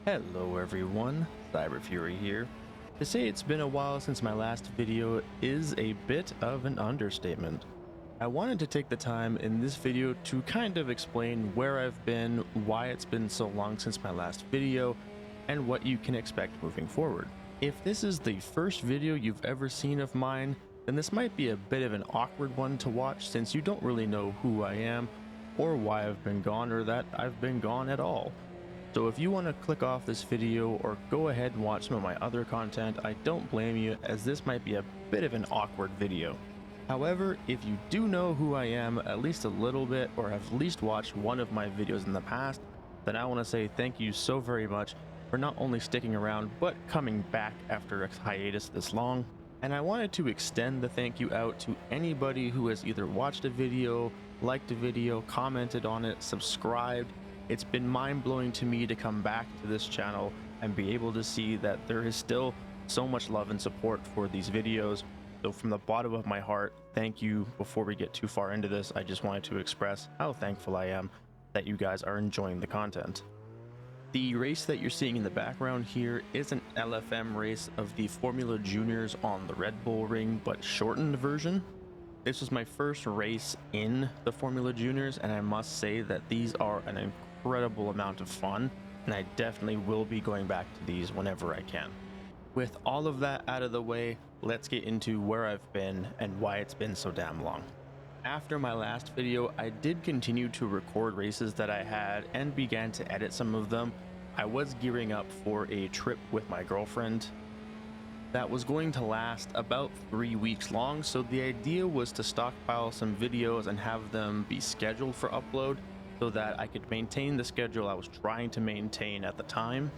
Hello everyone, Cyber Fury here. To say it's been a while since my last video is a bit of an understatement. I wanted to take the time in this video to kind of explain where I've been, why it's been so long since my last video, and what you can expect moving forward. If this is the first video you've ever seen of mine, then this might be a bit of an awkward one to watch since you don't really know who I am, or why I've been gone, or that I've been gone at all. So if you want to click off this video or go ahead and watch some of my other content, I don't blame you, as this might be a bit of an awkward video. However, if you do know who I am at least a little bit, or have at least watched one of my videos in the past, then I want to say thank you so very much for not only sticking around, but coming back after a hiatus this long. And I wanted to extend the thank you out to anybody who has either watched a video, liked a video, commented on it, subscribed. It's been mind-blowing to me to come back to this channel and be able to see that there is still so much love and support for these videos. So from the bottom of my heart, thank you. Before we get too far into this, I just wanted to express how thankful I am that you guys are enjoying the content. The race that you're seeing in the background here is an LFM race of the Formula Juniors on the Red Bull Ring, but shortened version. This was my first race in the Formula Juniors, and I must say that these are an incredible amount of fun, and I definitely will be going back to these whenever I can. With all of that out of the way, let's get into where I've been and why it's been so damn long. After my last video, I did continue to record races that I had and began to edit some of them. I was gearing up for a trip with my girlfriend that was going to last about 3 weeks long, so the idea was to stockpile some videos and have them be scheduled for upload so that I could maintain the schedule I was trying to maintain at the time.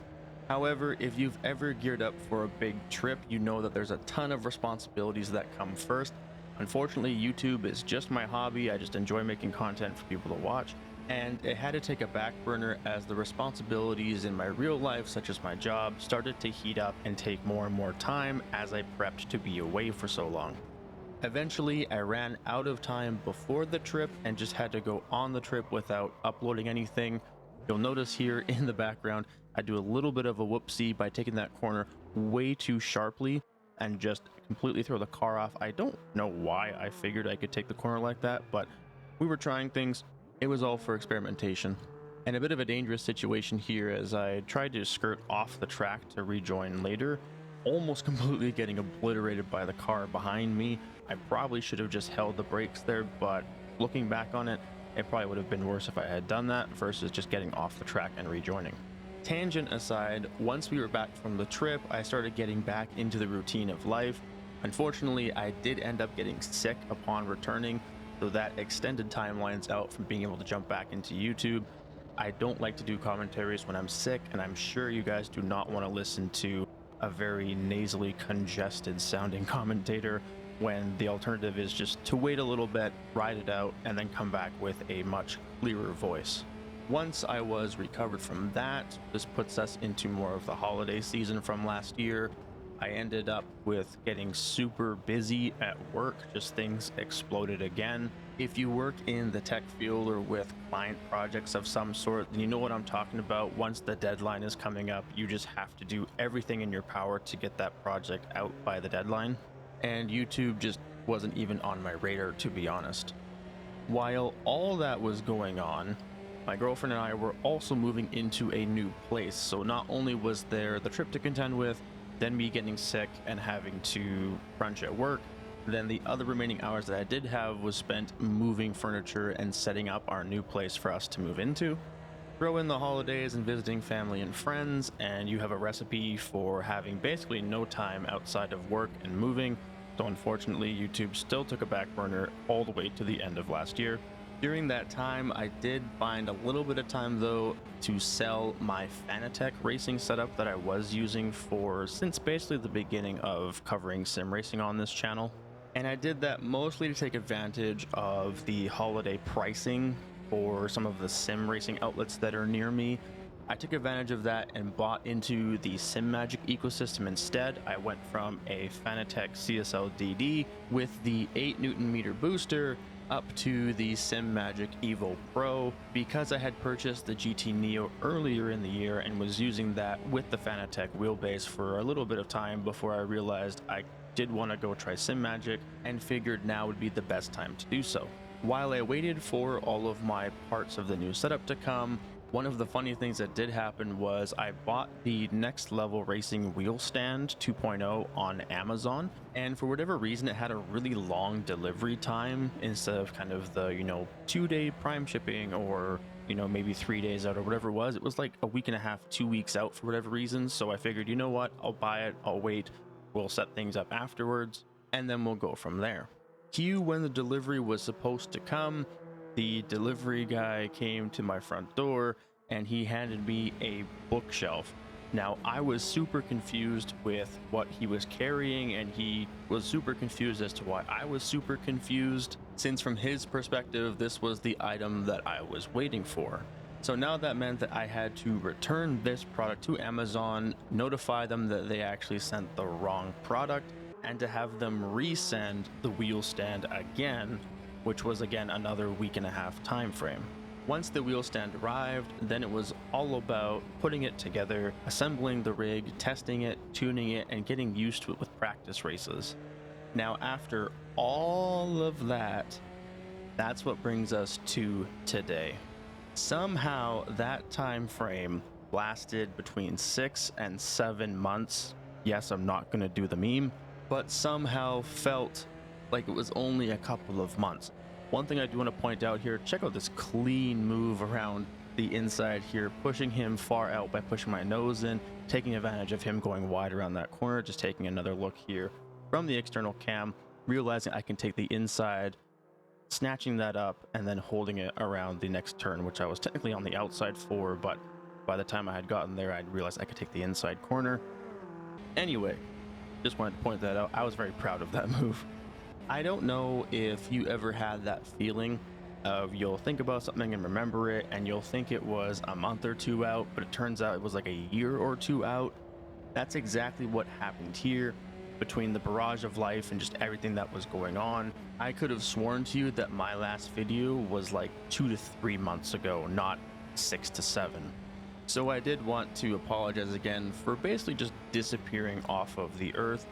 However, if you've ever geared up for a big trip, you know that there's a ton of responsibilities that come first. Unfortunately, YouTube is just my hobby. I just enjoy making content for people to watch, and it had to take a back burner as the responsibilities in my real life, such as my job, started to heat up and take more and more time as I prepped to be away for so long. Eventually, I ran out of time before the trip and just had to go on the trip without uploading anything. You'll notice here in the background, I do a little bit of a whoopsie by taking that corner way too sharply and just completely throw the car off. I don't know why I figured I could take the corner like that, but we were trying things. It was all for experimentation. And a bit of a dangerous situation here as I tried to skirt off the track to rejoin later, almost completely getting obliterated by the car behind me. I probably should have just held the brakes there, but looking back on it, it probably would have been worse if I had done that versus just getting off the track and rejoining. Tangent aside, once we were back from the trip, I started getting back into the routine of life. Unfortunately, I did end up getting sick upon returning, so that extended timelines out from being able to jump back into YouTube. I don't like to do commentaries when I'm sick, and I'm sure you guys do not want to listen to a very nasally congested sounding commentator when the alternative is just to wait a little bit, ride it out, and then come back with a much clearer voice. Once I was recovered from that, this puts us into more of the holiday season from last year. I ended up with getting super busy at work, just things exploded again. If you work in the tech field or with client projects of some sort, then you know what I'm talking about. Once the deadline is coming up, you just have to do everything in your power to get that project out by the deadline. And YouTube just wasn't even on my radar, to be honest. While all that was going on, my girlfriend and I were also moving into a new place. So not only was there the trip to contend with, then me getting sick and having to crunch at work, then the other remaining hours that I did have was spent moving furniture and setting up our new place for us to move into. Throw in the holidays and visiting family and friends, and you have a recipe for having basically no time outside of work and moving. So unfortunately, YouTube still took a back burner all the way to the end of last year. During that time, I did find a little bit of time though to sell my Fanatec racing setup that I was using since basically the beginning of covering sim racing on this channel. And I did that mostly to take advantage of the holiday pricing for some of the sim racing outlets that are near me. I took advantage of that and bought into the SimMagic ecosystem instead. I went from a Fanatec CSL DD with the 8 Nm booster, up to the SimMagic Evo Pro. Because I had purchased the GT Neo earlier in the year and was using that with the Fanatec wheelbase for a little bit of time before I realized I did want to go try SimMagic and figured now would be the best time to do so. While I waited for all of my parts of the new setup to come, one of the funny things that did happen was I bought the Next Level Racing Wheel Stand 2.0 on Amazon, and for whatever reason it had a really long delivery time instead of kind of the 2-day prime shipping or maybe 3 days out or whatever it was. It was like a week and a half, 2 weeks out for whatever reason. So I figured, you know what, I'll buy it, I'll wait, we'll set things up afterwards, and then we'll go from there. Cue when the delivery was supposed to come. The delivery guy came to my front door and he handed me a bookshelf. Now, I was super confused with what he was carrying, and he was super confused as to why I was super confused, since from his perspective, this was the item that I was waiting for. So now that meant that I had to return this product to Amazon, notify them that they actually sent the wrong product, and to have them resend the wheel stand again, which was again another week and a half time frame. Once the wheel stand arrived, then it was all about putting it together, assembling the rig, testing it, tuning it, and getting used to it with practice races. Now, after all of that, that's what brings us to today. Somehow that time frame lasted between 6 and 7 months. Yes, I'm not going to do the meme, but somehow felt like it was only a couple of months. One thing I do want to point out here, check out this clean move around the inside here, pushing him far out by pushing my nose in, taking advantage of him going wide around that corner, just taking another look here from the external cam, realizing I can take the inside, snatching that up, and then holding it around the next turn, which I was technically on the outside for, but by the time I had gotten there, I'd realized I could take the inside corner. Anyway, just wanted to point that out. I was very proud of that move. I don't know if you ever had that feeling of you'll think about something and remember it, and you'll think it was a month or two out, but it turns out it was like a year or two out. That's exactly what happened here. Between the barrage of life and just everything that was going on, I could have sworn to you that my last video was like 2 to 3 months ago, not 6 to 7. So I did want to apologize again for basically just disappearing off of the earth.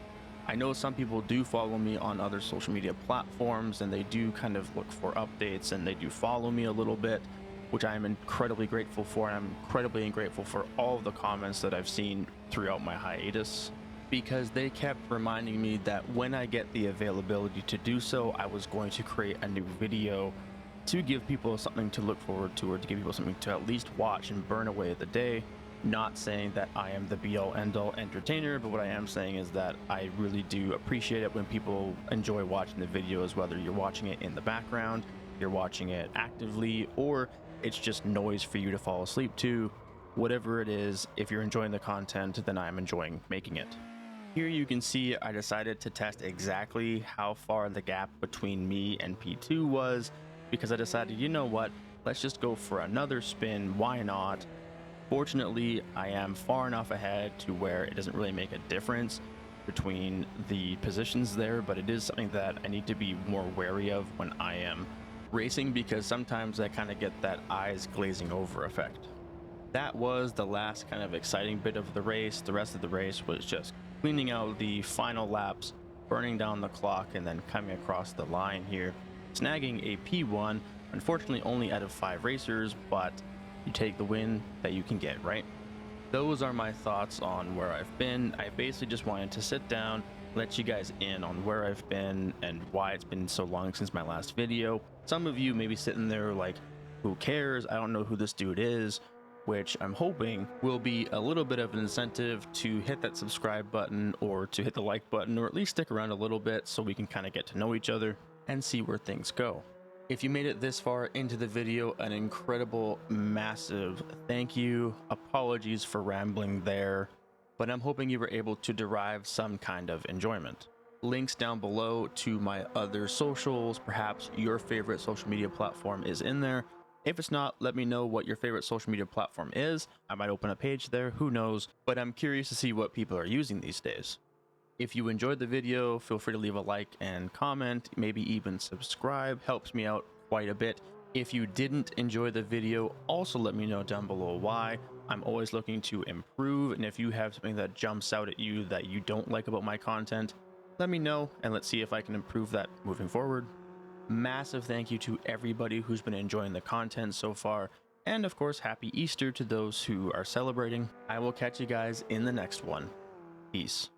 I know some people do follow me on other social media platforms, and they do kind of look for updates, and they do follow me a little bit, which I am incredibly grateful for. And I'm incredibly grateful for all of the comments that I've seen throughout my hiatus, because they kept reminding me that when I get the availability to do so, I was going to create a new video to give people something to look forward to, or to give people something to at least watch and burn away the day. Not saying that I am the be-all end-all entertainer, but what I am saying is that I really do appreciate it when people enjoy watching the videos, whether you're watching it in the background, you're watching it actively, or it's just noise for you to fall asleep to. Whatever it is, if you're enjoying the content, then I'm enjoying making it. Here you can see I decided to test exactly how far the gap between me and P2 was, because I decided, you know what, let's just go for another spin, why not? Fortunately, I am far enough ahead to where it doesn't really make a difference between the positions there, but it is something that I need to be more wary of when I am racing, because sometimes I kind of get that eyes glazing over effect. That was the last kind of exciting bit of the race. The rest of the race was just cleaning out the final laps, burning down the clock, and then coming across the line here, snagging a P1, unfortunately only out of 5 racers, but you take the win that you can get, right? Those are my thoughts on where I've been. I basically just wanted to sit down, let you guys in on where I've been and why it's been so long since my last video. Some of you may be sitting there like, who cares? I don't know who this dude is, which I'm hoping will be a little bit of an incentive to hit that subscribe button, or to hit the like button, or at least stick around a little bit so we can kind of get to know each other and see where things go. If you made it this far into the video, an incredible, massive thank you. Apologies for rambling there, but I'm hoping you were able to derive some kind of enjoyment. Links down below to my other socials, perhaps your favorite social media platform is in there. If it's not, let me know what your favorite social media platform is. I might open a page there, who knows, but I'm curious to see what people are using these days. If you enjoyed the video, feel free to leave a like and comment, maybe even subscribe, helps me out quite a bit. If you didn't enjoy the video, also let me know down below why. I'm always looking to improve, and if you have something that jumps out at you that you don't like about my content, let me know and let's see if I can improve that moving forward. Massive thank you to everybody who's been enjoying the content so far, and of course, happy Easter to those who are celebrating. I will catch you guys in the next one. Peace.